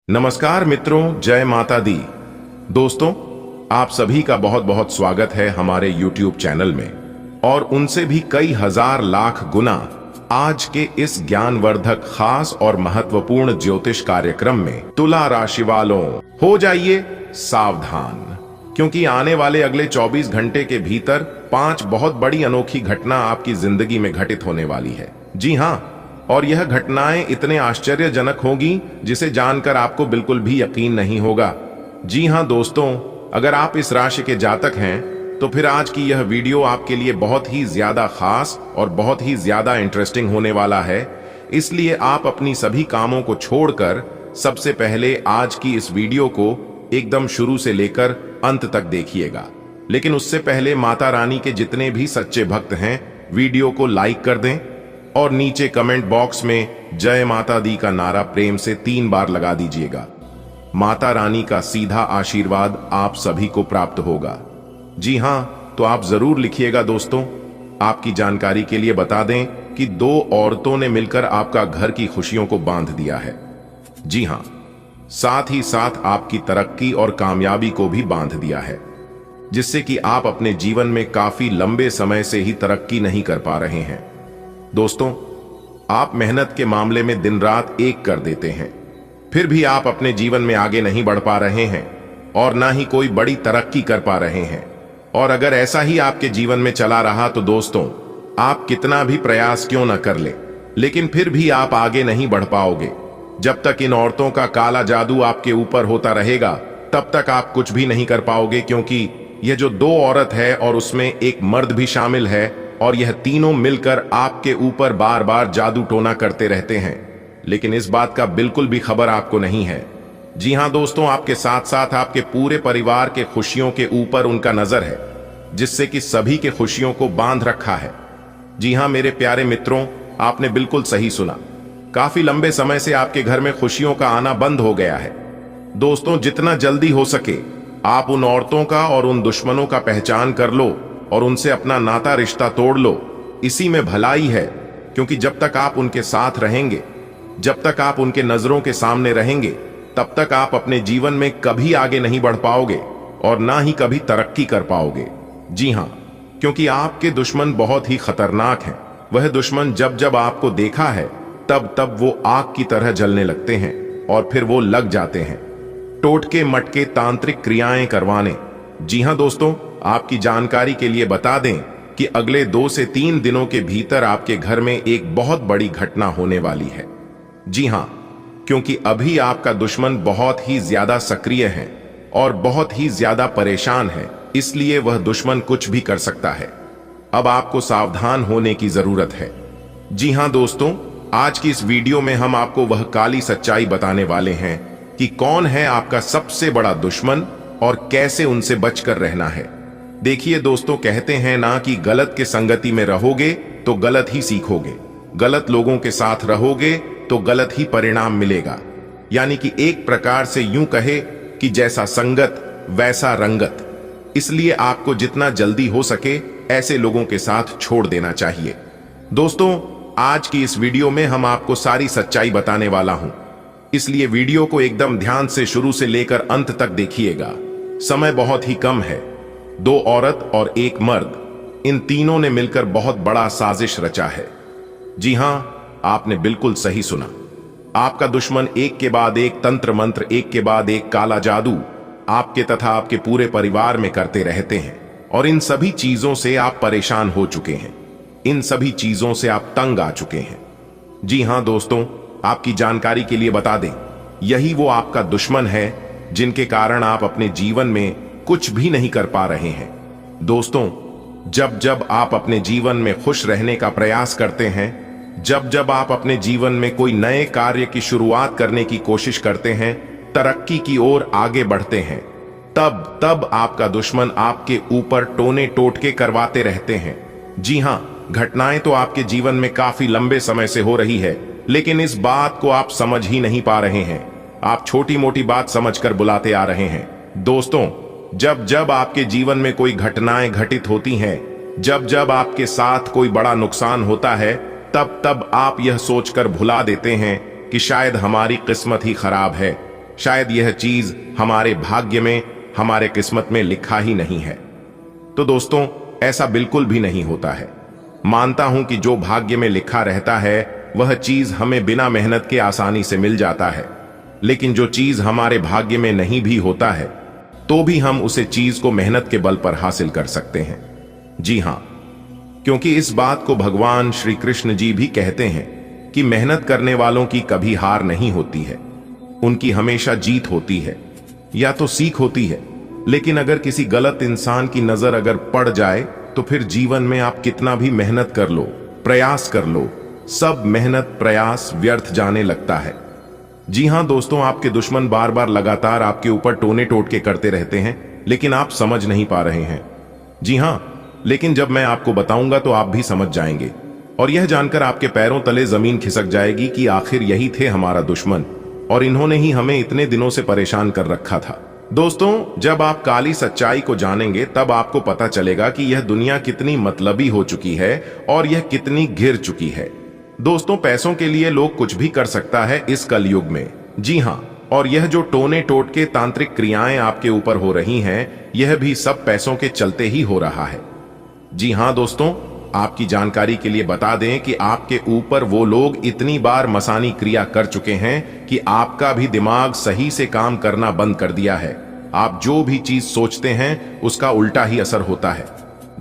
नमस्कार मित्रों, जय माता दी। दोस्तों, आप सभी का बहुत बहुत स्वागत है हमारे YouTube चैनल में और उनसे भी कई हजार लाख गुना आज के इस ज्ञानवर्धक खास और महत्वपूर्ण ज्योतिष कार्यक्रम में। तुला राशि वालों, हो जाइए सावधान, क्योंकि आने वाले अगले 24 घंटे के भीतर 5 बहुत बड़ी अनोखी घटना आपकी जिंदगी में घटित होने वाली है। जी हाँ, और यह घटनाएं इतने आश्चर्यजनक होंगी जिसे जानकर आपको बिल्कुल भी यकीन नहीं होगा। जी हां दोस्तों, अगर आप इस राशि के जातक हैं तो फिर आज की यह वीडियो आपके लिए बहुत ही ज्यादा खास और बहुत ही ज्यादा इंटरेस्टिंग होने वाला है। इसलिए आप अपनी सभी कामों को छोड़कर सबसे पहले आज की इस वीडियो को एकदम शुरू से लेकर अंत तक देखिएगा। लेकिन उससे पहले माता रानी के जितने भी सच्चे भक्त हैं, वीडियो को लाइक कर दें और नीचे कमेंट बॉक्स में जय माता दी का नारा प्रेम से 3 बार लगा दीजिएगा। माता रानी का सीधा आशीर्वाद आप सभी को प्राप्त होगा। जी हां, तो आप जरूर लिखिएगा। दोस्तों, आपकी जानकारी के लिए बता दें कि 2 औरतों ने मिलकर आपका घर की खुशियों को बांध दिया है। जी हां, साथ ही साथ आपकी तरक्की और कामयाबी को भी बांध दिया है, जिससे कि आप अपने जीवन में काफी लंबे समय से ही तरक्की नहीं कर पा रहे हैं। दोस्तों, आप मेहनत के मामले में दिन रात एक कर देते हैं, फिर भी आप अपने जीवन में आगे नहीं बढ़ पा रहे हैं और ना ही कोई बड़ी तरक्की कर पा रहे हैं। और अगर ऐसा ही आपके जीवन में चला रहा तो दोस्तों, आप कितना भी प्रयास क्यों न कर ले, लेकिन फिर भी आप आगे नहीं बढ़ पाओगे। जब तक इन औरतों का काला जादू आपके ऊपर होता रहेगा, तब तक आप कुछ भी नहीं कर पाओगे, क्योंकि यह जो 2 औरत है और उसमें एक मर्द भी शामिल है, और यह तीनों मिलकर आपके ऊपर बार बार जादू टोना करते रहते हैं, लेकिन इस बात का बिल्कुल भी खबर आपको नहीं है। जी हां दोस्तों, आपके साथ साथ आपके पूरे परिवार के खुशियों के ऊपर उनका नजर है, जिससे कि सभी के खुशियों को बांध रखा है। जी हां मेरे प्यारे मित्रों, आपने बिल्कुल सही सुना। काफी लंबे समय से आपके घर में खुशियों का आना बंद हो गया है। दोस्तों, जितना जल्दी हो सके आप उन औरतों का और उन दुश्मनों का पहचान कर लो और उनसे अपना नाता रिश्ता तोड़ लो। इसी में भलाई है, क्योंकि जब तक आप उनके साथ रहेंगे, जब तक आप उनके नजरों के सामने रहेंगे, तब तक आप अपने जीवन में कभी आगे नहीं बढ़ पाओगे और ना ही कभी तरक्की कर पाओगे। जी हां, क्योंकि आपके दुश्मन बहुत ही खतरनाक हैं। वह दुश्मन जब जब आपको देखा है, तब तब वो आग की तरह जलने लगते हैं और फिर वो लग जाते हैं टोटके मटके तांत्रिक क्रियाएं करवाने। जी हां दोस्तों, आपकी जानकारी के लिए बता दें कि अगले 2 से 3 दिनों के भीतर आपके घर में एक बहुत बड़ी घटना होने वाली है। जी हां, क्योंकि अभी आपका दुश्मन बहुत ही ज्यादा सक्रिय है और बहुत ही ज्यादा परेशान है, इसलिए वह दुश्मन कुछ भी कर सकता है। अब आपको सावधान होने की जरूरत है। जी हां दोस्तों, आज की इस वीडियो में हम आपको वह काली सच्चाई बताने वाले हैं कि कौन है आपका सबसे बड़ा दुश्मन और कैसे उनसे बचकर रहना है। देखिए दोस्तों, कहते हैं ना कि गलत के संगति में रहोगे तो गलत ही सीखोगे, गलत लोगों के साथ रहोगे तो गलत ही परिणाम मिलेगा। यानी कि एक प्रकार से यूं कहे कि जैसा संगत वैसा रंगत। इसलिए आपको जितना जल्दी हो सके ऐसे लोगों के साथ छोड़ देना चाहिए। दोस्तों, आज की इस वीडियो में हम आपको सारी सच्चाई बताने वाला हूं, इसलिए वीडियो को एकदम ध्यान से शुरू से लेकर अंत तक देखिएगा। समय बहुत ही कम है। 2 औरत और 1 मर्द, इन तीनों ने मिलकर बहुत बड़ा साजिश रचा है। जी हां, आपने बिल्कुल सही सुना। आपका दुश्मन एक के बाद एक तंत्र मंत्र, एक के बाद एक काला जादू आपके तथा आपके पूरे परिवार में करते रहते हैं, और इन सभी चीजों से आप परेशान हो चुके हैं। इन सभी चीजों से आप तंग आ चुके हैं। जी हां दोस्तों, आपकी जानकारी के लिए बता दें, यही वो आपका दुश्मन है जिनके कारण आप अपने जीवन में कुछ भी नहीं कर पा रहे हैं। दोस्तों, जब जब आप अपने जीवन में खुश रहने का प्रयास करते हैं, जब जब आप अपने जीवन में कोई नए कार्य की शुरुआत करने की कोशिश करते हैं, तरक्की की ओर आगे बढ़ते हैं, तब तब आपका दुश्मन आपके ऊपर टोने टोटके करवाते रहते हैं। जी हां, घटनाएं तो आपके जीवन में काफी लंबे समय से हो रही है, लेकिन इस बात को आप समझ ही नहीं पा रहे हैं। आप छोटी मोटी बात समझकर बुलाते आ रहे हैं। दोस्तों, जब जब आपके जीवन में कोई घटनाएं घटित होती हैं, जब जब आपके साथ कोई बड़ा नुकसान होता है, तब तब आप यह सोचकर भुला देते हैं कि शायद हमारी किस्मत ही खराब है, शायद यह चीज हमारे भाग्य में, हमारे किस्मत में लिखा ही नहीं है। तो दोस्तों, ऐसा बिल्कुल भी नहीं होता है। मानता हूं कि जो भाग्य में लिखा रहता है वह चीज हमें बिना मेहनत के आसानी से मिल जाता है, लेकिन जो चीज हमारे भाग्य में नहीं भी होता है तो भी हम उसे चीज को मेहनत के बल पर हासिल कर सकते हैं। जी हां, क्योंकि इस बात को भगवान श्री कृष्ण जी भी कहते हैं कि मेहनत करने वालों की कभी हार नहीं होती है, उनकी हमेशा जीत होती है या तो सीख होती है। लेकिन अगर किसी गलत इंसान की नजर अगर पड़ जाए तो फिर जीवन में आप कितना भी मेहनत कर लो, प्रयास कर लो, सब मेहनत प्रयास व्यर्थ जाने लगता है। जी हां दोस्तों, आपके दुश्मन बार बार लगातार आपके ऊपर टोने टोटके करते रहते हैं, लेकिन आप समझ नहीं पा रहे हैं। जी हां, लेकिन जब मैं आपको बताऊंगा तो आप भी समझ जाएंगे और यह जानकर आपके पैरों तले जमीन खिसक जाएगी कि आखिर यही थे हमारा दुश्मन और इन्होंने ही हमें इतने दिनों से परेशान कर रखा था। दोस्तों, जब आप काली सच्चाई को जानेंगे तब आपको पता चलेगा कि यह दुनिया कितनी मतलबी हो चुकी है और यह कितनी घिर चुकी है। दोस्तों, पैसों के लिए लोग कुछ भी कर सकता है इस कलयुग में। जी हां, और यह जो टोने टोटके तांत्रिक क्रियाएं आपके ऊपर हो रही हैं, यह भी सब पैसों के चलते ही हो रहा है। जी हां दोस्तों, आपकी जानकारी के लिए बता दें कि आपके ऊपर वो लोग इतनी बार मसानी क्रिया कर चुके हैं कि आपका भी दिमाग सही से काम करना बंद कर दिया है। आप जो भी चीज सोचते हैं उसका उल्टा ही असर होता है।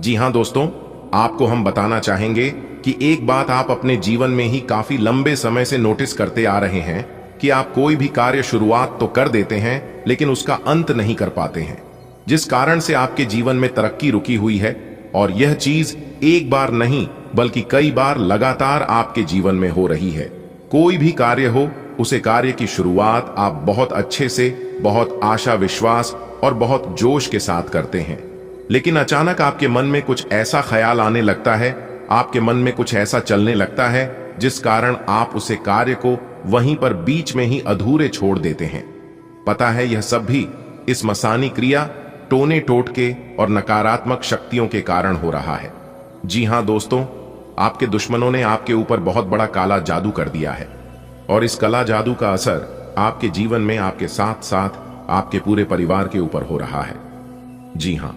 जी हां दोस्तों, आपको हम बताना चाहेंगे कि एक बात आप अपने जीवन में ही काफी लंबे समय से नोटिस करते आ रहे हैं कि आप कोई भी कार्य शुरुआत तो कर देते हैं लेकिन उसका अंत नहीं कर पाते हैं, जिस कारण से आपके जीवन में तरक्की रुकी हुई है। और यह चीज एक बार नहीं बल्कि कई बार लगातार आपके जीवन में हो रही है। कोई भी कार्य हो, उसे कार्य की शुरुआत आप बहुत अच्छे से, बहुत आशा विश्वास और बहुत जोश के साथ करते हैं, लेकिन अचानक आपके मन में कुछ ऐसा ख्याल आने लगता है, आपके मन में कुछ ऐसा चलने लगता है जिस कारण आप उसे कार्य को वहीं पर बीच में ही अधूरे छोड़ देते हैं। पता है, यह सब भी इस मसानी क्रिया, टोने टोटके और नकारात्मक शक्तियों के कारण हो रहा है। जी हां दोस्तों, आपके दुश्मनों ने आपके ऊपर बहुत बड़ा काला जादू कर दिया है और इस काला जादू का असर आपके जीवन में आपके साथ साथ आपके पूरे परिवार के ऊपर हो रहा है। जी हां,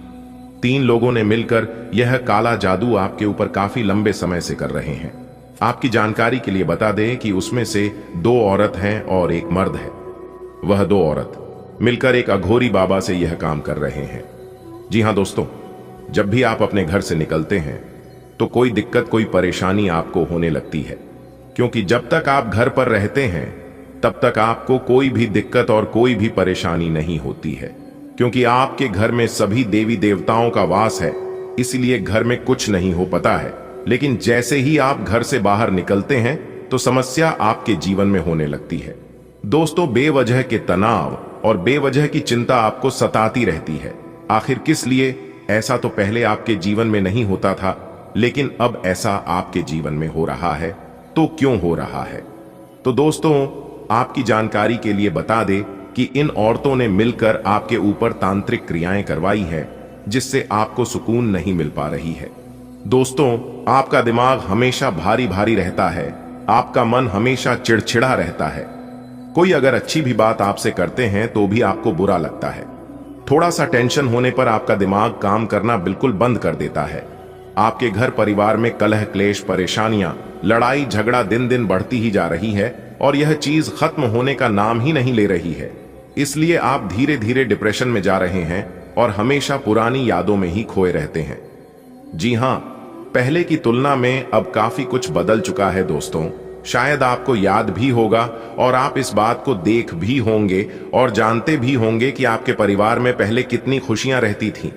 3 लोगों ने मिलकर यह काला जादू आपके ऊपर काफी लंबे समय से कर रहे हैं। आपकी जानकारी के लिए बता दें कि उसमें से 2 औरत हैं और 1 मर्द है। वह 2 औरत मिलकर एक अघोरी बाबा से यह काम कर रहे हैं। जी हां दोस्तों, जब भी आप अपने घर से निकलते हैं तो कोई दिक्कत, कोई परेशानी आपको होने लगती है, क्योंकि जब तक आप घर पर रहते हैं तब तक आपको कोई भी दिक्कत और कोई भी परेशानी नहीं होती है, क्योंकि आपके घर में सभी देवी देवताओं का वास है, इसलिए घर में कुछ नहीं हो पता है। लेकिन जैसे ही आप घर से बाहर निकलते हैं तो समस्या आपके जीवन में होने लगती है। दोस्तों, बेवजह के तनाव और बेवजह की चिंता आपको सताती रहती है। आखिर किस लिए? ऐसा तो पहले आपके जीवन में नहीं होता था, लेकिन अब ऐसा आपके जीवन में हो रहा है। तो क्यों हो रहा है? तो दोस्तों, आपकी जानकारी के लिए बता दें कि इन औरतों ने मिलकर आपके ऊपर तांत्रिक क्रियाएं करवाई है, जिससे आपको सुकून नहीं मिल पा रही है। दोस्तों, आपका दिमाग हमेशा भारी भारी रहता है, आपका मन हमेशा चिड़चिड़ा रहता है। कोई अगर अच्छी भी बात आपसे करते हैं तो भी आपको बुरा लगता है। थोड़ा सा टेंशन होने पर आपका दिमाग काम करना बिल्कुल बंद कर देता है। आपके घर परिवार में कलह क्लेश, परेशानियां, लड़ाई झगड़ा दिन दिन बढ़ती ही जा रही है और यह चीज खत्म होने का नाम ही नहीं ले रही है। इसलिए आप धीरे धीरे डिप्रेशन में जा रहे हैं और हमेशा पुरानी यादों में ही खोए रहते हैं। जी हां, पहले की तुलना में अब काफी कुछ बदल चुका है दोस्तों। शायद आपको याद भी होगा और आप इस बात को देख भी होंगे और जानते भी होंगे कि आपके परिवार में पहले कितनी खुशियां रहती थीं।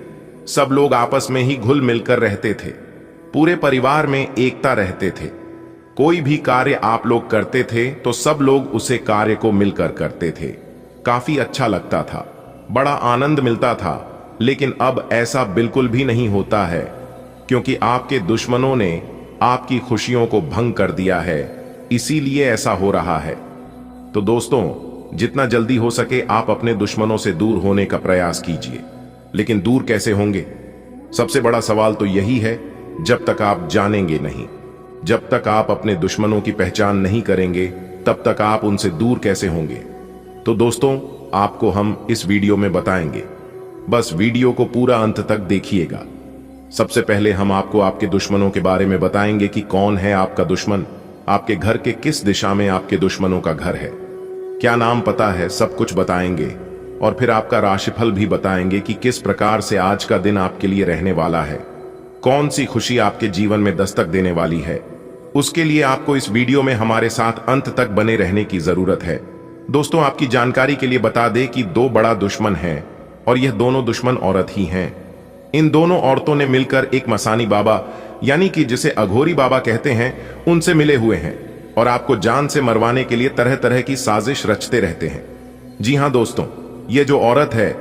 सब लोग आपस में ही घुल मिलकर रहते थे, पूरे परिवार में एकता रहते थे। कोई भी कार्य आप लोग करते थे तो सब लोग उसे कार्य को मिलकर करते थे। काफी अच्छा लगता था, बड़ा आनंद मिलता था। लेकिन अब ऐसा बिल्कुल भी नहीं होता है, क्योंकि आपके दुश्मनों ने आपकी खुशियों को भंग कर दिया है, इसीलिए ऐसा हो रहा है। तो दोस्तों, जितना जल्दी हो सके आप अपने दुश्मनों से दूर होने का प्रयास कीजिए। लेकिन दूर कैसे होंगे? सबसे बड़ा सवाल तो यही है, जब तक आप जानेंगे नहीं, जब तक आप अपने दुश्मनों की पहचान नहीं करेंगे, तब तक आप उनसे दूर कैसे होंगे? तो दोस्तों, आपको हम इस वीडियो में बताएंगे। बस वीडियो को पूरा अंत तक देखिएगा। सबसे पहले हम आपको आपके दुश्मनों के बारे में बताएंगे कि कौन है आपका दुश्मन, आपके घर के किस दिशा में आपके दुश्मनों का घर है, क्या नाम पता है, सब कुछ बताएंगे। और फिर आपका राशिफल भी बताएंगे कि किस प्रकार से आज का दिन आपके लिए रहने वाला है, कौन सी खुशी आपके जीवन में दस्तक देने वाली है। उसके लिए आपको इस वीडियो में हमारे साथ अंत तक बने रहने की जरूरत है। दोस्तों, आपकी जानकारी के लिए बता दें कि दो बड़ा दुश्मन हैं और यह दोनों दुश्मन औरत ही हैं। इन दोनों औरतों ने मिलकर एक मसानी बाबा, यानी कि जिसे अघोरी बाबा कहते हैं, उनसे मिले हुए हैं और आपको जान से मरवाने के लिए तरह तरह की साजिश रचते रहते हैं। जी हां दोस्तों, ये जो औरत है,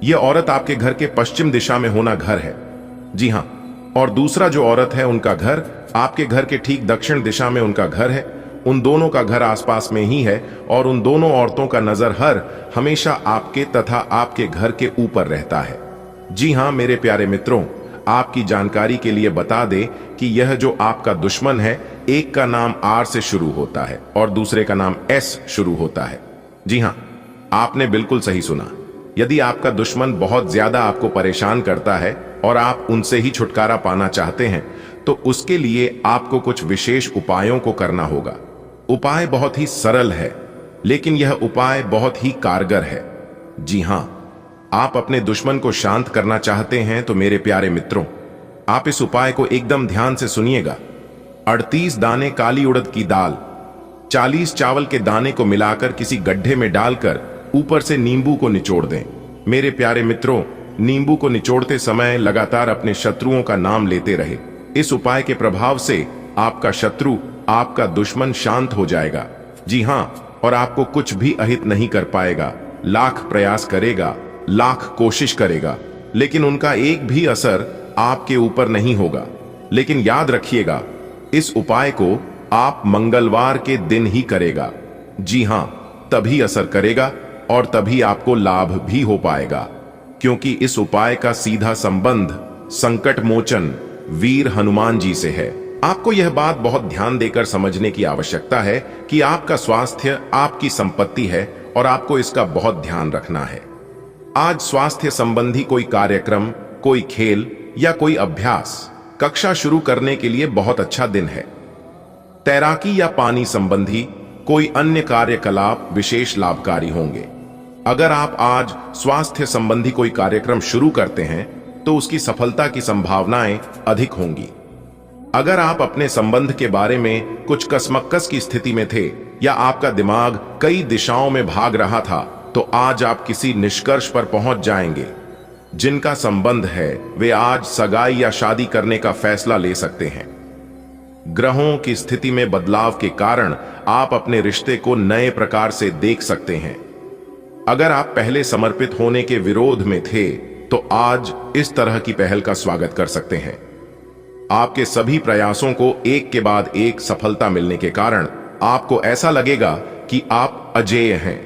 ये औरत आपके घर के पश्चिम दिशा में होना घर है। जी हां, और दूसरा जो औरत है, उनका घर आपके घर के ठीक दक्षिण दिशा में उनका घर है। उन दोनों का घर आसपास में ही है और उन दोनों औरतों का नजर हमेशा आपके तथा आपके घर के ऊपर रहता है। जी हां मेरे प्यारे मित्रों, आपकी जानकारी के लिए बता दें कि यह जो आपका दुश्मन है, एक का नाम आर से शुरू होता है और दूसरे का नाम एस शुरू होता है। जी हां, आपने बिल्कुल सही सुना। यदि आपका दुश्मन बहुत ज्यादा आपको परेशान करता है और आप उनसे ही छुटकारा पाना चाहते हैं, तो उसके लिए आपको कुछ विशेष उपायों को करना होगा। उपाय बहुत ही सरल है, लेकिन यह उपाय बहुत ही कारगर है। जी हां, आप अपने दुश्मन को शांत करना चाहते हैं तो मेरे प्यारे मित्रों, आप इस उपाय को एकदम ध्यान से सुनिएगा। 38 दाने काली उड़द की दाल, 40 चावल के दाने को मिलाकर किसी गड्ढे में डालकर ऊपर से नींबू को निचोड़ दें। मेरे प्यारे मित्रों, नींबू को निचोड़ते समय लगातार अपने शत्रुओं का नाम लेते रहे। इस उपाय के प्रभाव से आपका शत्रु, आपका दुश्मन शांत हो जाएगा। जी हां, और आपको कुछ भी अहित नहीं कर पाएगा। लाख प्रयास करेगा, लाख कोशिश करेगा, लेकिन उनका एक भी असर आपके ऊपर नहीं होगा। लेकिन याद रखिएगा, इस उपाय को आप मंगलवार के दिन ही करेगा। जी हां, तभी असर करेगा और तभी आपको लाभ भी हो पाएगा, क्योंकि इस उपाय का सीधा संबंध संकट मोचन वीर हनुमान जी से है। आपको यह बात बहुत ध्यान देकर समझने की आवश्यकता है कि आपका स्वास्थ्य आपकी संपत्ति है और आपको इसका बहुत ध्यान रखना है। आज स्वास्थ्य संबंधी कोई कार्यक्रम, कोई खेल या कोई अभ्यास कक्षा शुरू करने के लिए बहुत अच्छा दिन है। तैराकी या पानी संबंधी कोई अन्य कार्यकलाप विशेष लाभकारी होंगे। अगर आप आज स्वास्थ्य संबंधी कोई कार्यक्रम शुरू करते हैं तो उसकी सफलता की संभावनाएं अधिक होंगी। अगर आप अपने संबंध के बारे में कुछ कसमक्कस की स्थिति में थे या आपका दिमाग कई दिशाओं में भाग रहा था, तो आज आप किसी निष्कर्ष पर पहुंच जाएंगे। जिनका संबंध है वे आज सगाई या शादी करने का फैसला ले सकते हैं। ग्रहों की स्थिति में बदलाव के कारण आप अपने रिश्ते को नए प्रकार से देख सकते हैं। अगर आप पहले समर्पित होने के विरोध में थे, तो आज इस तरह की पहल का स्वागत कर सकते हैं। आपके सभी प्रयासों को एक के बाद एक सफलता मिलने के कारण आपको ऐसा लगेगा कि आप अजेय हैं।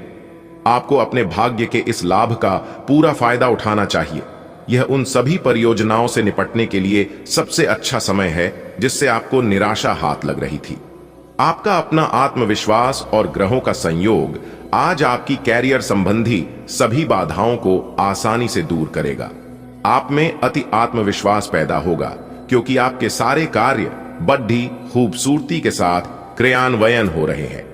आपको अपने भाग्य के इस लाभ का पूरा फायदा उठाना चाहिए। यह उन सभी परियोजनाओं से निपटने के लिए सबसे अच्छा समय है जिससे आपको निराशा हाथ लग रही थी। आपका अपना आत्मविश्वास और ग्रहों का संयोग आज आपकी कैरियर संबंधी सभी बाधाओं को आसानी से दूर करेगा। आप में अति आत्मविश्वास पैदा होगा, क्योंकि आपके सारे कार्य बड़ी खूबसूरती के साथ क्रियान्वयन हो रहे हैं।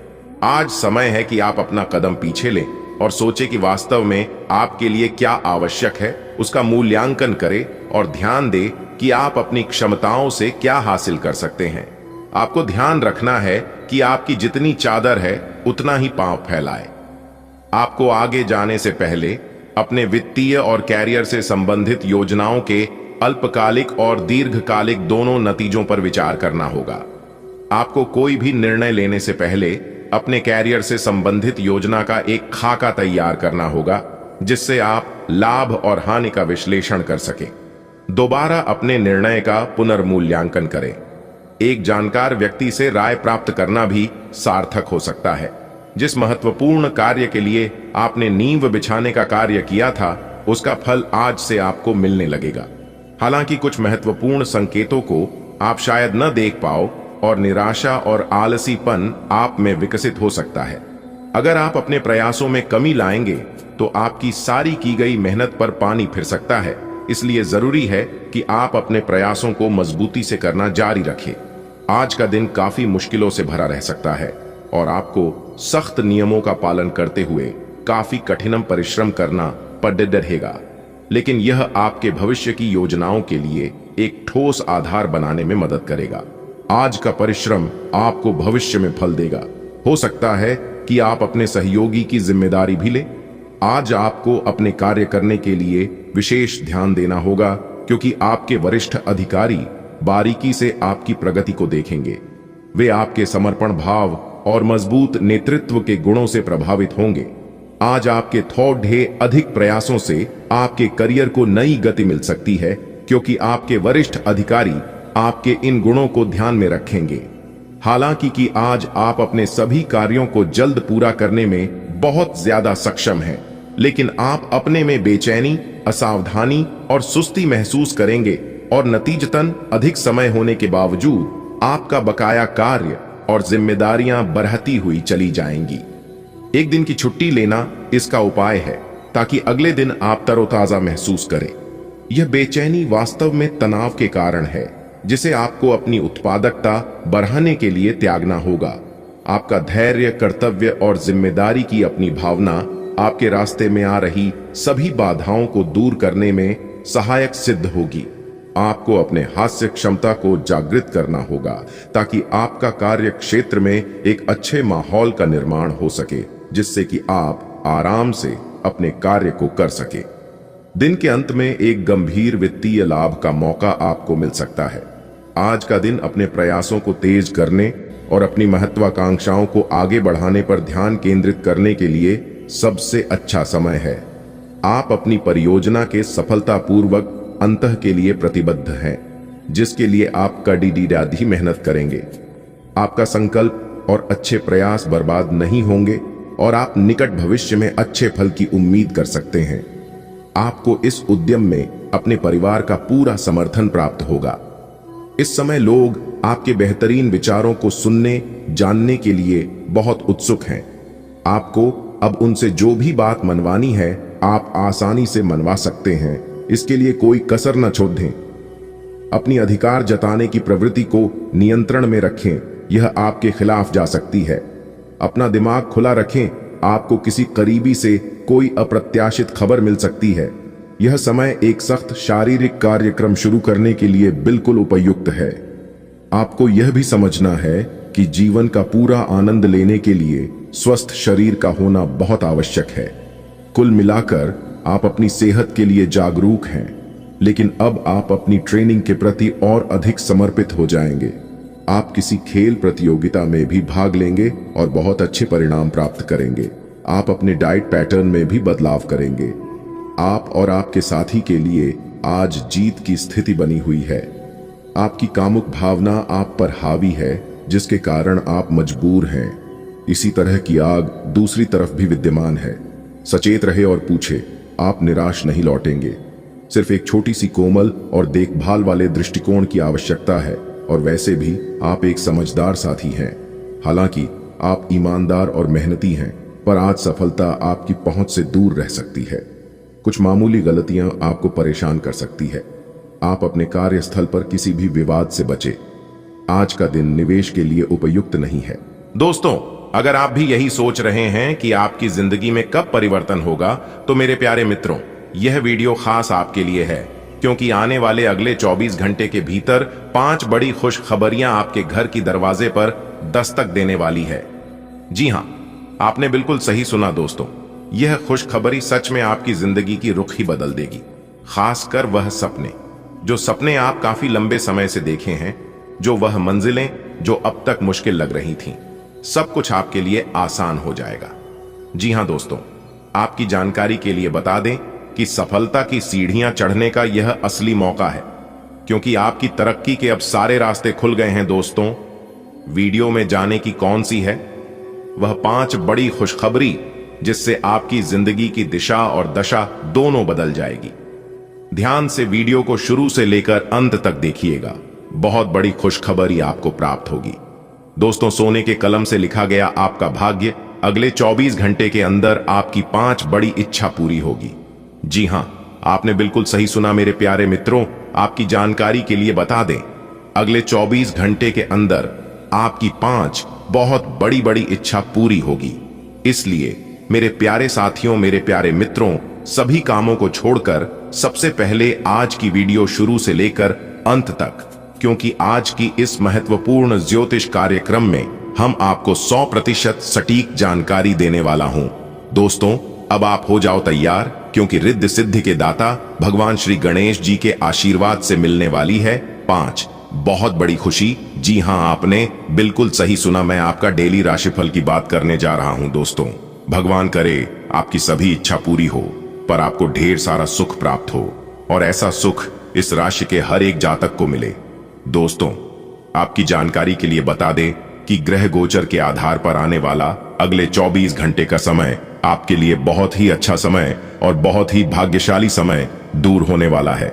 आज समय है कि आप अपना कदम पीछे लें और सोचें कि वास्तव में आपके लिए क्या आवश्यक है, उसका मूल्यांकन करें और ध्यान दें कि आप अपनी क्षमताओं से क्या हासिल कर सकते हैं। आपको ध्यान रखना है कि आपकी जितनी चादर है उतना ही पांव फैलाए। आपको आगे जाने से पहले अपने वित्तीय और कैरियर से संबंधित योजनाओं के अल्पकालिक और दीर्घकालिक दोनों नतीजों पर विचार करना होगा। आपको कोई भी निर्णय लेने से पहले अपने कैरियर से संबंधित योजना का एक खाका तैयार करना होगा, जिससे आप लाभ और हानि का विश्लेषण कर सकें। दोबारा अपने निर्णय का पुनर्मूल्यांकन करें। एक जानकार व्यक्ति से राय प्राप्त करना भी सार्थक हो सकता है। जिस महत्वपूर्ण कार्य के लिए आपने नींव बिछाने का कार्य किया था, उसका फल आज से आपको मिलने लगेगा। हालांकि कुछ महत्वपूर्ण संकेतों को आप शायद न देख पाओ और निराशा और आलसीपन आप में विकसित हो सकता है। अगर आप अपने प्रयासों में कमी लाएंगे तो आपकी सारी की गई मेहनत पर पानी फिर सकता है। इसलिए जरूरी है कि आप अपने प्रयासों को मजबूती से करना जारी रखें। आज का दिन काफी मुश्किलों से भरा रह सकता है और आपको सख्त नियमों का पालन करते हुए काफी कठिन परिश्रम करना पड़ रहेगा, लेकिन यह आपके भविष्य की योजनाओं के लिए एक ठोस आधार बनाने में मदद करेगा। आज का परिश्रम आपको भविष्य में फल देगा। हो सकता है कि आप अपने सहयोगी की जिम्मेदारी भी लें। आज आपको अपने कार्य करने के लिए विशेष ध्यान देना होगा, क्योंकि आपके वरिष्ठ अधिकारी बारीकी से आपकी प्रगति को देखेंगे। वे आपके समर्पण भाव और मजबूत नेतृत्व के गुणों से प्रभावित होंगे। आज आपके थोड़े अधिक प्रयासों से आपके करियर को नई गति मिल सकती है, क्योंकि आपके वरिष्ठ अधिकारी आपके इन गुणों को ध्यान में रखेंगे। हालांकि कि आज आप अपने सभी कार्यों को जल्द पूरा करने में बहुत ज्यादा सक्षम हैं, लेकिन आप अपने में बेचैनी, असावधानी और सुस्ती महसूस करेंगे और नतीजतन अधिक समय होने के बावजूद आपका बकाया कार्य और जिम्मेदारियां बढ़ती हुई चली जाएंगी। एक दिन की छुट्टी लेना इसका उपाय है, ताकि अगले दिन आप तरोताजा महसूस करें। यह बेचैनी वास्तव में तनाव के कारण है, जिसे आपको अपनी उत्पादकता बढ़ाने के लिए त्यागना होगा। आपका धैर्य, कर्तव्य और जिम्मेदारी की अपनी भावना आपके रास्ते में आ रही सभी बाधाओं को दूर करने में सहायक सिद्ध होगी। आपको अपने हास्य क्षमता को जागृत करना होगा, ताकि आपका कार्य क्षेत्र में एक अच्छे माहौल का निर्माण हो सके, जिससे कि आप आराम से अपने कार्य को कर सके। दिन के अंत में एक गंभीर वित्तीय लाभ का मौका आपको मिल सकता है। आज का दिन अपने प्रयासों को तेज करने और अपनी महत्वाकांक्षाओं को आगे बढ़ाने पर ध्यान केंद्रित करने के लिए सबसे अच्छा समय है। आप अपनी परियोजना के सफलतापूर्वक अंत के लिए प्रतिबद्ध हैं, जिसके लिए आप कड़ी मेहनत करेंगे। आपका संकल्प और अच्छे प्रयास बर्बाद नहीं होंगे और आप निकट भविष्य में अच्छे फल की उम्मीद कर सकते हैं। आपको इस उद्यम में अपने परिवार का पूरा समर्थन प्राप्त होगा। इस समय लोग आपके बेहतरीन विचारों को सुनने, जानने के लिए बहुत उत्सुक हैं। आपको अब उनसे जो भी बात मनवानी है, आप आसानी से मनवा सकते हैं। इसके लिए कोई कसर न छोड़ दें। अपनी अधिकार जताने की प्रवृत्ति को नियंत्रण में रखें, यह आपके खिलाफ जा सकती है। अपना दिमाग खुला रखें, आपको किसी करीबी से कोई अप्रत्याशित खबर मिल सकती है। यह समय एक सख्त शारीरिक कार्यक्रम शुरू करने के लिए बिल्कुल उपयुक्त है। आपको यह भी समझना है कि जीवन का पूरा आनंद लेने के लिए स्वस्थ शरीर का होना बहुत आवश्यक है। कुल मिलाकर आप अपनी सेहत के लिए जागरूक हैं, लेकिन अब आप अपनी ट्रेनिंग के प्रति और अधिक समर्पित हो जाएंगे। आप किसी खेल प्रतियोगिता में भी भाग लेंगे और बहुत अच्छे परिणाम प्राप्त करेंगे। आप अपने डाइट पैटर्न में भी बदलाव करेंगे। आप और आपके साथी के लिए आज जीत की स्थिति बनी हुई है। आपकी कामुक भावना आप पर हावी है, जिसके कारण आप मजबूर हैं। इसी तरह की आग दूसरी तरफ भी विद्यमान है। सचेत रहे और पूछे, आप निराश नहीं लौटेंगे। सिर्फ एक छोटी सी कोमल और देखभाल वाले दृष्टिकोण की आवश्यकता है, और वैसे भी आप एक समझदार साथी हैं। हालांकि आप ईमानदार और मेहनती हैं, पर आज सफलता आपकी पहुंच से दूर रह सकती है। कुछ मामूली गलतियां आपको परेशान कर सकती है। आप अपने कार्यस्थल पर किसी भी विवाद से बचें। आज का दिन निवेश के लिए उपयुक्त नहीं है। दोस्तों, अगर आप भी यही सोच रहे हैं कि आपकी जिंदगी में कब परिवर्तन होगा, तो मेरे प्यारे मित्रों, यह वीडियो खास आपके लिए है, क्योंकि आने वाले अगले 24 घंटे के भीतर 5 बड़ी खुशखबरियां आपके घर की दरवाजे पर दस्तक देने वाली है। जी हां, आपने बिल्कुल सही सुना दोस्तों। यह खुशखबरी सच में आपकी जिंदगी की रुख ही बदल देगी। खासकर वह सपने, जो सपने आप काफी लंबे समय से देखे हैं, जो वह मंजिलें जो अब तक मुश्किल लग रही थीं, सब कुछ आपके लिए आसान हो जाएगा। जी हां दोस्तों, आपकी जानकारी के लिए बता दें कि सफलता की सीढ़ियां चढ़ने का यह असली मौका है, क्योंकि आपकी तरक्की के अब सारे रास्ते खुल गए हैं दोस्तों। वीडियो में जाने की कौन सी है वह 5 बड़ी खुशखबरी, जिससे आपकी जिंदगी की दिशा और दशा दोनों बदल जाएगी। ध्यान से वीडियो को शुरू से लेकर अंत तक देखिएगा। बहुत बड़ी खुशखबरी आपको प्राप्त होगी दोस्तों। सोने के कलम से लिखा गया आपका भाग्य अगले 24 घंटे के अंदर आपकी 5 बड़ी इच्छा पूरी होगी। जी हां, आपने बिल्कुल सही सुना मेरे प्यारे मित्रों। आपकी जानकारी के लिए बता दें, अगले 24 घंटे के अंदर आपकी 5 बहुत बड़ी बड़ी इच्छा पूरी होगी। इसलिए मेरे प्यारे साथियों, मेरे प्यारे मित्रों, सभी कामों को छोड़कर सबसे पहले आज की वीडियो शुरू से लेकर अंत तक, क्योंकि आज की इस महत्वपूर्ण ज्योतिष कार्यक्रम में हम आपको 100% सटीक जानकारी देने वाला हूं। दोस्तों, अब आप हो जाओ तैयार, क्योंकि रिद्धि सिद्धि के दाता भगवान श्री गणेश जी के आशीर्वाद से मिलने वाली है 5 बहुत बड़ी खुशी। जी हां, आपने बिल्कुल सही सुना, मैं आपका डेली राशिफल की बात करने जा रहा हूं। दोस्तों, भगवान करे आपकी सभी इच्छा पूरी हो, पर आपको ढेर सारा सुख प्राप्त हो, और ऐसा सुख इस राशि के हर एक जातक को मिले। दोस्तों, आपकी जानकारी के लिए बता दें कि ग्रह गोचर के आधार पर आने वाला अगले 24 घंटे का समय आपके लिए बहुत ही अच्छा समय और बहुत ही भाग्यशाली समय दूर होने वाला है,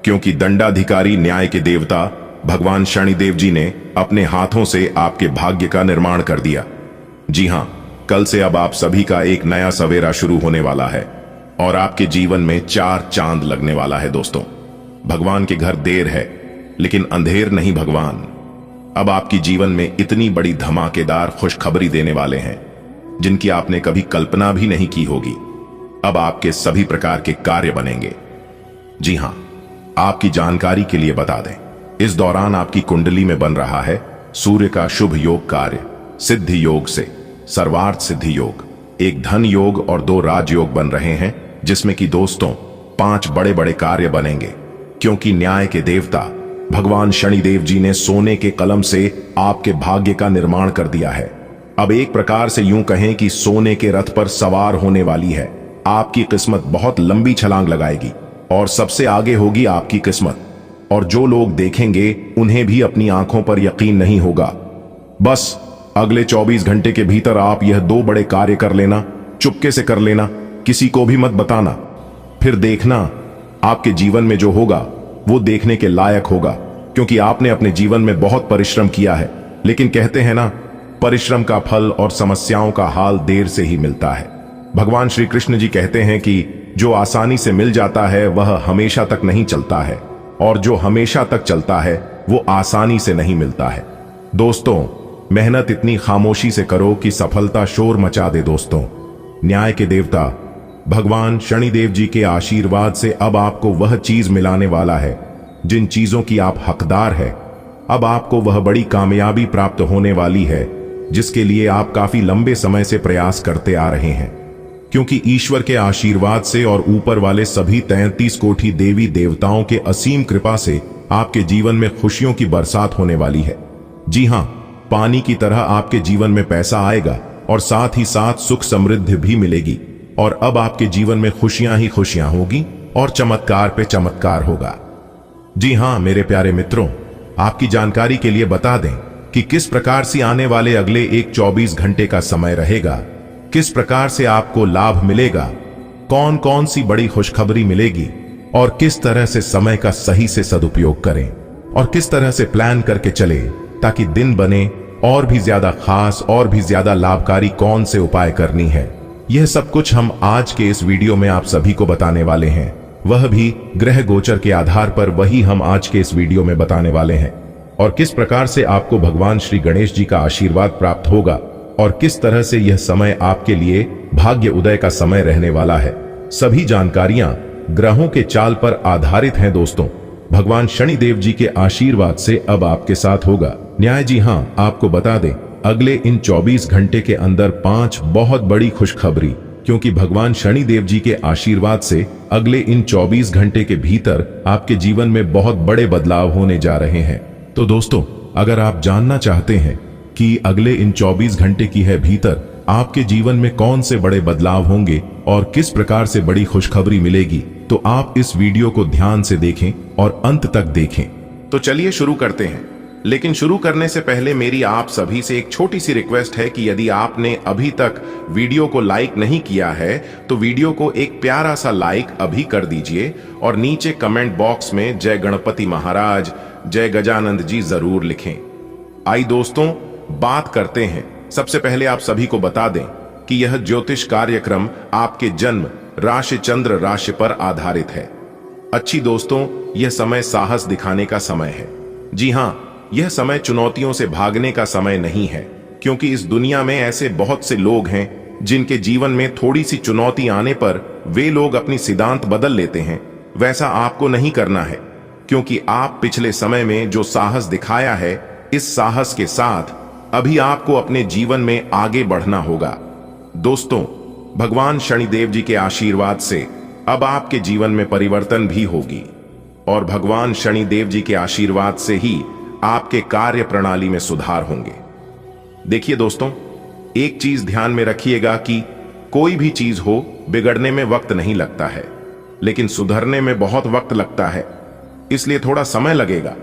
क्योंकि दंडाधिकारी न्याय के देवता भगवान शनिदेव जी ने अपने हाथों से आपके भाग्य का निर्माण कर दिया। जी हां, कल से अब आप सभी का एक नया सवेरा शुरू होने वाला है और आपके जीवन में 4 चांद लगने वाला है। दोस्तों, भगवान के घर देर है लेकिन अंधेर नहीं भगवान। अब आपकी जीवन में इतनी बड़ी धमाकेदार खुशखबरी देने वाले हैं जिनकी आपने कभी कल्पना भी नहीं की होगी। अब आपके सभी प्रकार के कार्य बनेंगे। जी हां, आपकी जानकारी के लिए बता दें, इस दौरान आपकी कुंडली में बन रहा है सूर्य का शुभ योग कार्य सिद्धि योग से सर्वार्थ सिद्धि योग, एक धन योग और 2 राजयोग बन रहे हैं, जिसमें कि दोस्तों 5 बड़े बड़े कार्य बनेंगे, क्योंकि न्याय के देवता भगवान शनिदेव जी ने सोने के कलम से आपके भाग्य का निर्माण कर दिया है। अब एक प्रकार से यूं कहें कि सोने के रथ पर सवार होने वाली है। आपकी किस्मत बहुत लंबी छलांग लगाएगी और सबसे आगे होगी आपकी किस्मत, और जो लोग देखेंगे उन्हें भी अपनी आंखों पर यकीन नहीं होगा। बस अगले 24 घंटे के भीतर आप यह 2 बड़े कार्य कर लेना, चुपके से कर लेना, किसी को भी मत बताना। फिर देखना आपके जीवन में जो होगा वो देखने के लायक होगा, क्योंकि आपने अपने जीवन में बहुत परिश्रम किया है। लेकिन कहते हैं ना, परिश्रम का फल और समस्याओं का हाल देर से ही मिलता है। भगवान श्री कृष्ण जी कहते हैं कि जो आसानी से मिल जाता है वह हमेशा तक नहीं चलता है, और जो हमेशा तक चलता है वो आसानी से नहीं मिलता है। दोस्तों, मेहनत इतनी खामोशी से करो कि सफलता शोर मचा दे। दोस्तों, न्याय के देवता भगवान शनिदेव जी के आशीर्वाद से अब आपको वह चीज मिलाने वाला है जिन चीजों की आप हकदार है। अब आपको वह बड़ी कामयाबी प्राप्त होने वाली है जिसके लिए आप काफी लंबे समय से प्रयास करते आ रहे हैं, क्योंकि ईश्वर के आशीर्वाद से और ऊपर वाले सभी 33 कोटि देवी देवताओं के असीम कृपा से आपके जीवन में खुशियों की बरसात होने वाली है। जी हां, पानी की तरह आपके जीवन में पैसा आएगा और साथ ही साथ सुख समृद्धि भी मिलेगी, और अब आपके जीवन में खुशियां ही खुशियां होगी और चमत्कार पे चमत्कार होगा। जी हां मेरे प्यारे मित्रों, आपकी जानकारी के लिए बता दें कि किस प्रकार से आने वाले अगले एक 24 घंटे का समय रहेगा, किस प्रकार से आपको लाभ मिलेगा, कौन कौन सी बड़ी खुशखबरी मिलेगी, और किस तरह से समय का सही से सदुपयोग करें, और किस तरह से प्लान करके चले ताकि दिन बने और भी ज्यादा खास और भी ज्यादा लाभकारी कौन से उपाय करनी है। यह सब कुछ हम आज के इस वीडियो में आप सभी को बताने वाले हैं, वह भी ग्रह गोचर के आधार पर वही हम आज के इस वीडियो में बताने वाले हैं। और किस प्रकार से आपको भगवान श्री गणेश जी का आशीर्वाद प्राप्त होगा और किस तरह से यह समय आपके लिए भाग्य उदय का समय रहने वाला है। सभी जानकारियां ग्रहों के चाल पर आधारित हैं। दोस्तों, भगवान शनिदेव जी के आशीर्वाद से अब आपके साथ होगा न्याय। जी हां, आपको बता दें, अगले इन 24 घंटे के अंदर 5 बहुत बड़ी खुशखबरी, क्योंकि भगवान शनिदेव जी के आशीर्वाद से अगले इन 24 घंटे के भीतर आपके जीवन में बहुत बड़े बदलाव होने जा रहे हैं। तो दोस्तों, अगर आप जानना चाहते हैं कि अगले इन 24 घंटे की है भीतर आपके जीवन में कौन से बड़े बदलाव होंगे और किस प्रकार से बड़ी खुशखबरी मिलेगी, तो आप इस वीडियो को ध्यान से देखें और अंत तक देखें। तो चलिए शुरू करते हैं। लेकिन शुरू करने से पहले मेरी आप सभी से एक छोटी सी रिक्वेस्ट है कि यदि आपने अभी तक वीडियो को लाइक नहीं किया है तो वीडियो को एक प्यारा सा लाइक अभी कर दीजिए और नीचे कमेंट बॉक्स में जय गणपति महाराज, जय गजानंद जी जरूर लिखें। आई दोस्तों, बात करते हैं। सबसे पहले आप सभी को बता दें कि यह ज्योतिष कार्यक्रम आपके जन्म राशि चंद्र राशि पर आधारित है। अच्छी दोस्तों, यह समय साहस दिखाने का समय है। जी हां, यह समय चुनौतियों से भागने का समय नहीं है, क्योंकि इस दुनिया में ऐसे बहुत से लोग हैं जिनके जीवन में थोड़ी सी चुनौती आने पर वे लोग अपनी सिद्धांत बदल लेते हैं। वैसा आपको नहीं करना है, क्योंकि आप पिछले समय में जो साहस दिखाया है, इस साहस के साथ अभी आपको अपने जीवन में आगे बढ़ना होगा। दोस्तों, भगवान शनिदेव जी के आशीर्वाद से अब आपके जीवन में परिवर्तन भी होगी, और भगवान शनिदेव जी के आशीर्वाद से ही आपके कार्य प्रणाली में सुधार होंगे। देखिए दोस्तों, एक चीज ध्यान में रखिएगा कि कोई भी चीज हो, बिगड़ने में वक्त नहीं लगता है, लेकिन सुधरने में बहुत वक्त लगता है। इसलिए थोड़ा समय लगेगा,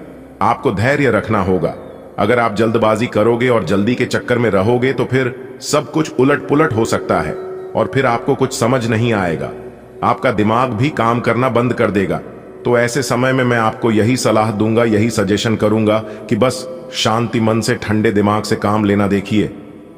आपको धैर्य रखना होगा। अगर आप जल्दबाजी करोगे और जल्दी के चक्कर में रहोगे तो फिर सब कुछ उलट पुलट हो सकता है, और फिर आपको कुछ समझ नहीं आएगा। आपका दिमाग भी काम करना बंद कर देगा। तो ऐसे समय में मैं आपको यही सलाह दूंगा, यही सजेशन करूंगा कि बस शांति मन से, ठंडे दिमाग से काम लेना देखिए।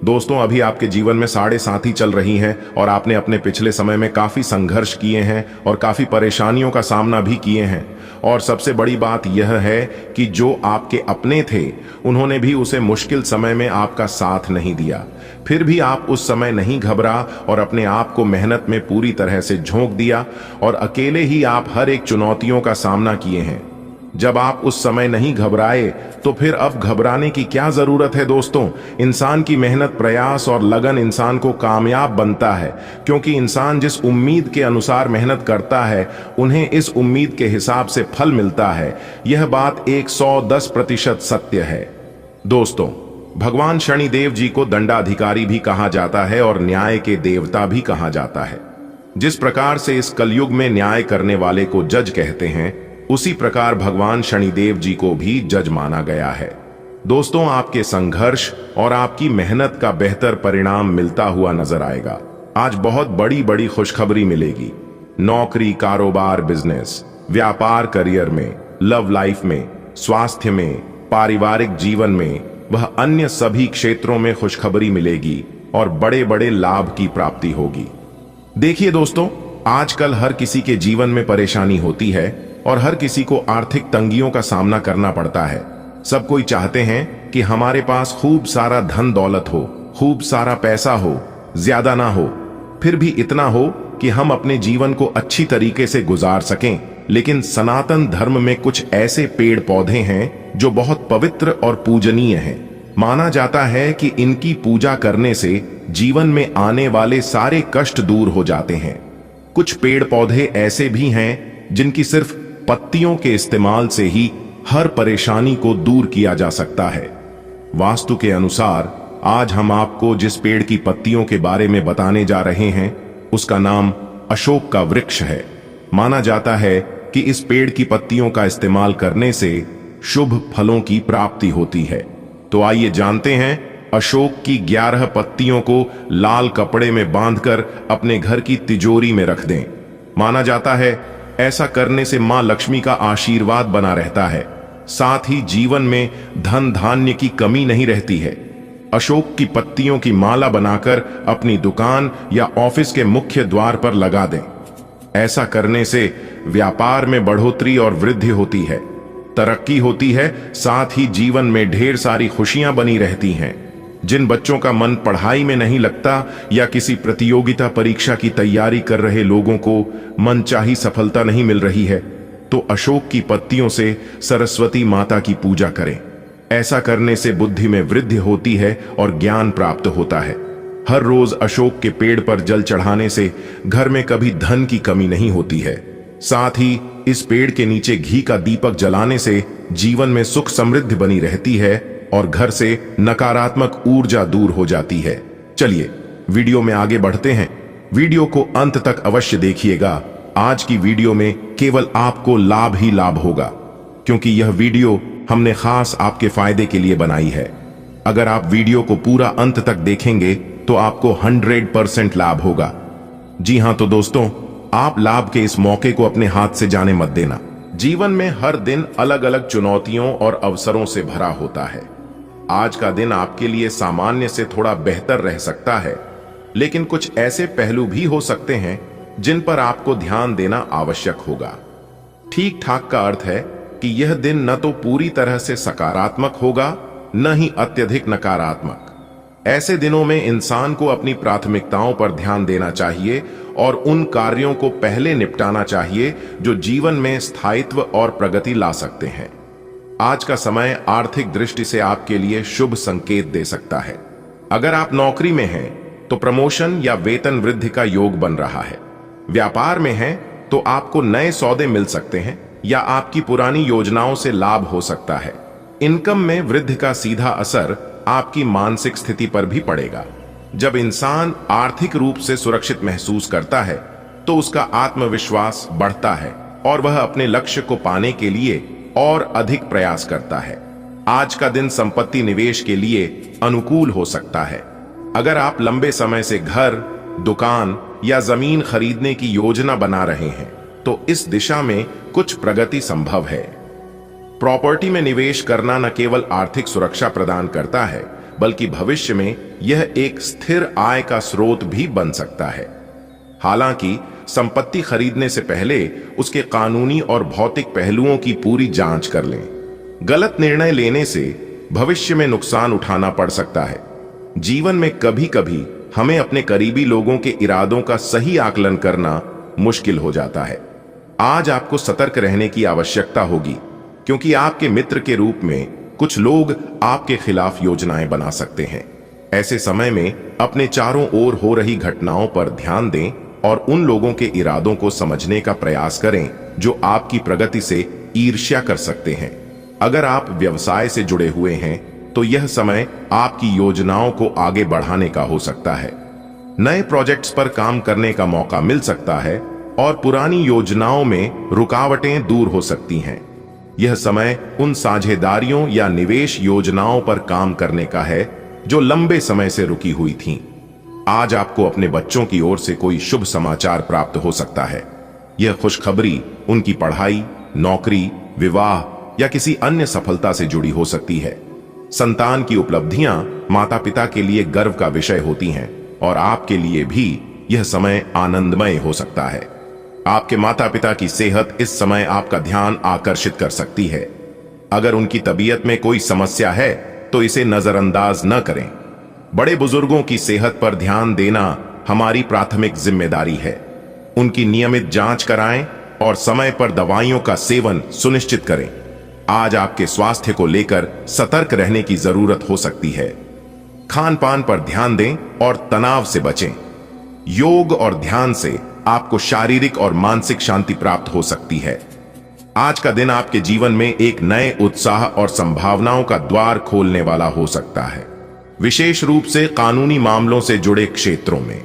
दोस्तों, अभी आपके जीवन में 7.5 चल रही हैं और आपने अपने पिछले समय में काफी संघर्ष किए हैं और काफी परेशानियों का सामना भी किए हैं। और सबसे बड़ी बात यह है कि जो आपके अपने थे, उन्होंने भी उसे मुश्किल समय में आपका साथ नहीं दिया। फिर भी आप उस समय नहीं घबरा और अपने आप को मेहनत में पूरी तरह से झोंक दिया, और अकेले ही आप हर एक चुनौतियों का सामना किए हैं। जब आप उस समय नहीं घबराए तो फिर अब घबराने की क्या जरूरत है। दोस्तों, इंसान की मेहनत, प्रयास और लगन इंसान को कामयाब बनता है, क्योंकि इंसान जिस उम्मीद के अनुसार मेहनत करता है, उन्हें इस उम्मीद के हिसाब से फल मिलता है। यह बात 110% सत्य है। दोस्तों, भगवान शनिदेव जी को दंडाधिकारी भी कहा जाता है और न्याय के देवता भी कहा जाता है। जिस प्रकार से इस कलयुग में न्याय करने वाले को जज कहते हैं, उसी प्रकार भगवान शनिदेव जी को भी जज माना गया है। दोस्तों, आपके संघर्ष और आपकी मेहनत का बेहतर परिणाम मिलता हुआ नजर आएगा। आज बहुत बड़ी बड़ी खुशखबरी मिलेगी। नौकरी, कारोबार, बिजनेस, व्यापार, करियर में, लव लाइफ में, स्वास्थ्य में, पारिवारिक जीवन में, वह अन्य सभी क्षेत्रों में खुशखबरी मिलेगी और बड़े बड़े लाभ की प्राप्ति होगी। देखिए दोस्तों, आजकल हर किसी के जीवन में परेशानी होती है और हर किसी को आर्थिक तंगियों का सामना करना पड़ता है। सब कोई चाहते हैं कि हमारे पास खूब सारा धन दौलत हो, खूब सारा पैसा हो, ज्यादा ना हो, फिर भी इतना हो कि हम अपने जीवन को अच्छी तरीके से गुजार सकें। लेकिन सनातन धर्म में कुछ ऐसे पेड़ पौधे हैं जो बहुत पवित्र और पूजनीय हैं। माना जाता है कि इनकी पूजा करने से जीवन में आने वाले सारे कष्ट दूर हो जाते हैं। कुछ पेड़ पौधे ऐसे भी हैं जिनकी सिर्फ पत्तियों के इस्तेमाल से ही हर परेशानी को दूर किया जा सकता है। वास्तु के अनुसार आज हम आपको जिस पेड़ की पत्तियों के बारे में बताने जा रहे हैं, उसका नाम अशोक का वृक्ष है। माना जाता है कि इस पेड़ की पत्तियों का इस्तेमाल करने से शुभ फलों की प्राप्ति होती है। तो आइए जानते हैं, अशोक की 11 पत्तियों को लाल कपड़े में बांधकर अपने घर की तिजोरी में रख दें। माना जाता है ऐसा करने से मां लक्ष्मी का आशीर्वाद बना रहता है, साथ ही जीवन में धन धान्य की कमी नहीं रहती है। अशोक की पत्तियों की माला बनाकर अपनी दुकान या ऑफिस के मुख्य द्वार पर लगा दें। ऐसा करने से व्यापार में बढ़ोतरी और वृद्धि होती है, तरक्की होती है, साथ ही जीवन में ढेर सारी खुशियां बनी रहती हैं। जिन बच्चों का मन पढ़ाई में नहीं लगता या किसी प्रतियोगिता परीक्षा की तैयारी कर रहे लोगों को मनचाही सफलता नहीं मिल रही है, तो अशोक की पत्तियों से सरस्वती माता की पूजा करें। ऐसा करने से बुद्धि में वृद्धि होती है और ज्ञान प्राप्त होता है। हर रोज अशोक के पेड़ पर जल चढ़ाने से घर में कभी धन की कमी नहीं होती है। साथ ही इस पेड़ के नीचे घी का दीपक जलाने से जीवन में सुख समृद्धि बनी रहती है और घर से नकारात्मक ऊर्जा दूर हो जाती है। चलिए वीडियो में आगे बढ़ते हैं। वीडियो को अंत तक अवश्य देखिएगा। आज की वीडियो में केवल आपको लाभ ही लाभ होगा, क्योंकि यह वीडियो हमने खास आपके फायदे के लिए बनाई है। अगर आप वीडियो को पूरा अंत तक देखेंगे तो आपको 100% लाभ होगा। जी हां, तो दोस्तों, आप लाभ के इस मौके को अपने हाथ से जाने मत देना। जीवन में हर दिन अलग अलग चुनौतियों और अवसरों से भरा होता है। आज का दिन आपके लिए सामान्य से थोड़ा बेहतर रह सकता है, लेकिन कुछ ऐसे पहलू भी हो सकते हैं जिन पर आपको ध्यान देना आवश्यक होगा। ठीक ठाक का अर्थ है कि यह दिन न तो पूरी तरह से सकारात्मक होगा, न ही अत्यधिक नकारात्मक। ऐसे दिनों में इंसान को अपनी प्राथमिकताओं पर ध्यान देना चाहिए और उन कार्यों को पहले निपटाना चाहिए जो जीवन में स्थायित्व और प्रगति ला सकते हैं। आज का समय आर्थिक दृष्टि से आपके लिए शुभ संकेत दे सकता है। अगर आप नौकरी में हैं तो प्रमोशन या वेतन वृद्धि का योग बन रहा है। व्यापार में हैं तो आपको नए सौदे मिल सकते हैं या आपकी पुरानी योजनाओं से लाभ हो सकता है। इनकम में वृद्धि का सीधा असर आपकी मानसिक स्थिति पर भी पड़ेगा। जब इंसान आर्थिक रूप से सुरक्षित महसूस करता है तो उसका आत्मविश्वास बढ़ता है और वह अपने लक्ष्य को पाने के लिए और अधिक प्रयास करता है। आज का दिन संपत्ति निवेश के लिए अनुकूल हो सकता है। अगर आप लंबे समय से घर, दुकान या जमीन खरीदने की योजना बना रहे हैं तो इस दिशा में कुछ प्रगति संभव है। प्रॉपर्टी में निवेश करना न केवल आर्थिक सुरक्षा प्रदान करता है बल्कि भविष्य में यह एक स्थिर आय का स्रोत भी बन सकता है। हालांकि संपत्ति खरीदने से पहले उसके कानूनी और भौतिक पहलुओं की पूरी जांच कर लें। गलत निर्णय लेने से भविष्य में नुकसान उठाना पड़ सकता है। जीवन में कभी कभी हमें अपने करीबी लोगों के इरादों का सही आकलन करना मुश्किल हो जाता है। आज आपको सतर्क रहने की आवश्यकता होगी क्योंकि आपके मित्र के रूप में कुछ लोग आपके खिलाफ योजनाएं बना सकते हैं। ऐसे समय में अपने चारों ओर हो रही घटनाओं पर ध्यान दें और उन लोगों के इरादों को समझने का प्रयास करें जो आपकी प्रगति से ईर्ष्या कर सकते हैं। अगर आप व्यवसाय से जुड़े हुए हैं तो यह समय आपकी योजनाओं को आगे बढ़ाने का हो सकता है। नए प्रोजेक्ट्स पर काम करने का मौका मिल सकता है और पुरानी योजनाओं में रुकावटें दूर हो सकती हैं। यह समय उन साझेदारियों या निवेश योजनाओं पर काम करने का है जो लंबे समय से रुकी हुई थीं। आज आपको अपने बच्चों की ओर से कोई शुभ समाचार प्राप्त हो सकता है। यह खुशखबरी उनकी पढ़ाई, नौकरी, विवाह या किसी अन्य सफलता से जुड़ी हो सकती है। संतान की उपलब्धियां माता पिता के लिए गर्व का विषय होती हैं और आपके लिए भी यह समय आनंदमय हो सकता है। आपके माता पिता की सेहत इस समय आपका ध्यान आकर्षित कर सकती है। अगर उनकी तबीयत में कोई समस्या है तो इसे नजरअंदाज न करें। बड़े बुजुर्गों की सेहत पर ध्यान देना हमारी प्राथमिक जिम्मेदारी है। उनकी नियमित जांच कराएं और समय पर दवाइयों का सेवन सुनिश्चित करें। आज आपके स्वास्थ्य को लेकर सतर्क रहने की जरूरत हो सकती है। खान पान पर ध्यान दें और तनाव से बचें। योग और ध्यान से आपको शारीरिक और मानसिक शांति प्राप्त हो सकती है। आज का दिन आपके जीवन में एक नए उत्साह और संभावनाओं का द्वार खोलने वाला हो सकता है, विशेष रूप से कानूनी मामलों से जुड़े क्षेत्रों में।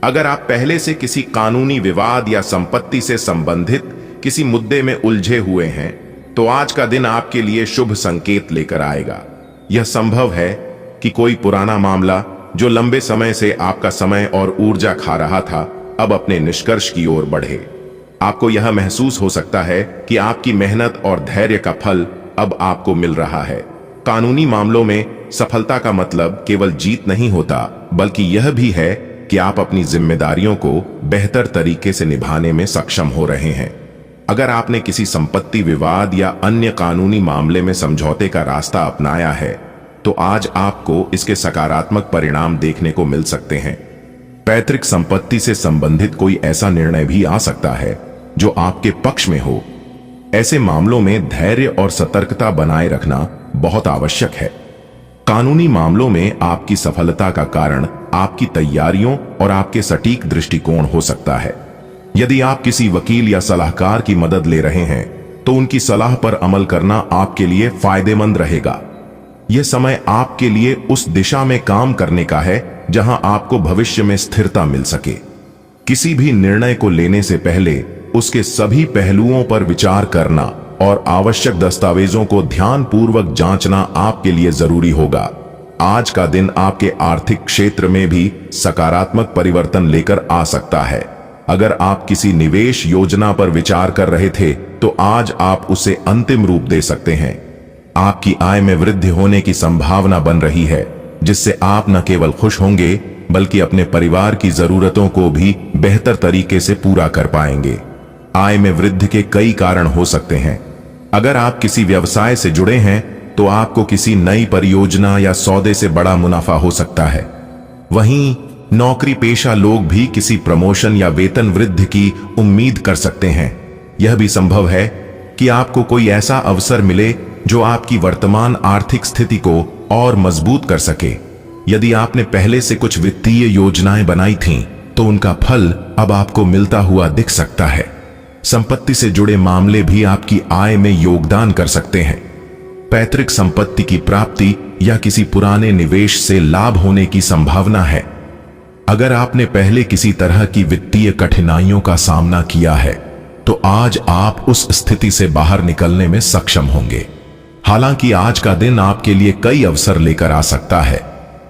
अगर आप पहले से किसी कानूनी विवाद या संपत्ति से संबंधित किसी मुद्दे में उलझे हुए हैं तो आज का दिन आपके लिए शुभ संकेत लेकर आएगा। यह संभव है कि कोई पुराना मामला जो लंबे समय से आपका समय और ऊर्जा खा रहा था अब अपने निष्कर्ष की ओर बढ़े। आपको यह महसूस हो सकता है कि आपकी मेहनत और धैर्य का फल अब आपको मिल रहा है। कानूनी मामलों में सफलता का मतलब केवल जीत नहीं होता बल्कि यह भी है कि आप अपनी जिम्मेदारियों को बेहतर तरीके से निभाने में सक्षम हो रहे हैं। अगर आपने किसी संपत्ति विवाद या अन्य कानूनी मामले में समझौते का रास्ता अपनाया है तो आज आपको इसके सकारात्मक परिणाम देखने को मिल सकते हैं। पैतृक संपत्ति से संबंधित कोई ऐसा निर्णय भी आ सकता है जो आपके पक्ष में हो। ऐसे मामलों में धैर्य और सतर्कता बनाए रखना बहुत आवश्यक है। कानूनी मामलों में आपकी सफलता का कारण आपकी तैयारियों और आपके सटीक दृष्टिकोण हो सकता है। यदि आप किसी वकील या सलाहकार की मदद ले रहे हैं तो उनकी सलाह पर अमल करना आपके लिए फायदेमंद रहेगा। यह समय आपके लिए उस दिशा में काम करने का है जहां आपको भविष्य में स्थिरता मिल सके। किसी भी निर्णय को लेने से पहले उसके सभी पहलुओं पर विचार करना और आवश्यक दस्तावेजों को ध्यानपूर्वक जांचना आपके लिए जरूरी होगा। आज का दिन आपके आर्थिक क्षेत्र में भी सकारात्मक परिवर्तन लेकर आ सकता है। अगर आप किसी निवेश योजना पर विचार कर रहे थे तो आज आप उसे अंतिम रूप दे सकते हैं। आपकी आय में वृद्धि होने की संभावना बन रही है जिससे आप न केवल खुश होंगे बल्कि अपने परिवार की जरूरतों को भी बेहतर तरीके से पूरा कर पाएंगे। आय में वृद्धि के कई कारण हो सकते हैं। अगर आप किसी व्यवसाय से जुड़े हैं तो आपको किसी नई परियोजना या सौदे से बड़ा मुनाफा हो सकता है। वहीं नौकरी पेशा लोग भी किसी प्रमोशन या वेतन वृद्धि की उम्मीद कर सकते हैं। यह भी संभव है कि आपको कोई ऐसा अवसर मिले जो आपकी वर्तमान आर्थिक स्थिति को और मजबूत कर सके। यदि आपने पहले से कुछ वित्तीय योजनाएं बनाई थीं, तो उनका फल अब आपको मिलता हुआ दिख सकता है। संपत्ति से जुड़े मामले भी आपकी आय में योगदान कर सकते हैं। पैतृक संपत्ति की प्राप्ति या किसी पुराने निवेश से लाभ होने की संभावना है। अगर आपने पहले किसी तरह की वित्तीय कठिनाइयों का सामना किया है, तो आज आप उस स्थिति से बाहर निकलने में सक्षम होंगे। हालांकि आज का दिन आपके लिए कई अवसर लेकर आ सकता है,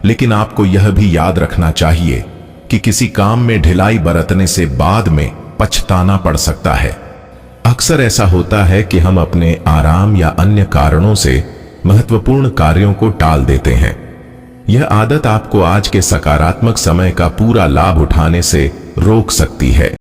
लेकिन आपको यह भी याद रखना चाहिए कि किसी काम में ढिलाई बरतने से बाद में पछताना पड़ सकता है। अक्सर ऐसा होता है कि हम अपने आराम या अन्य कारणों से महत्वपूर्ण कार्यों को टाल देते हैं। यह आदत आपको आज के सकारात्मक समय का पूरा लाभ उठाने से रोक सकती है।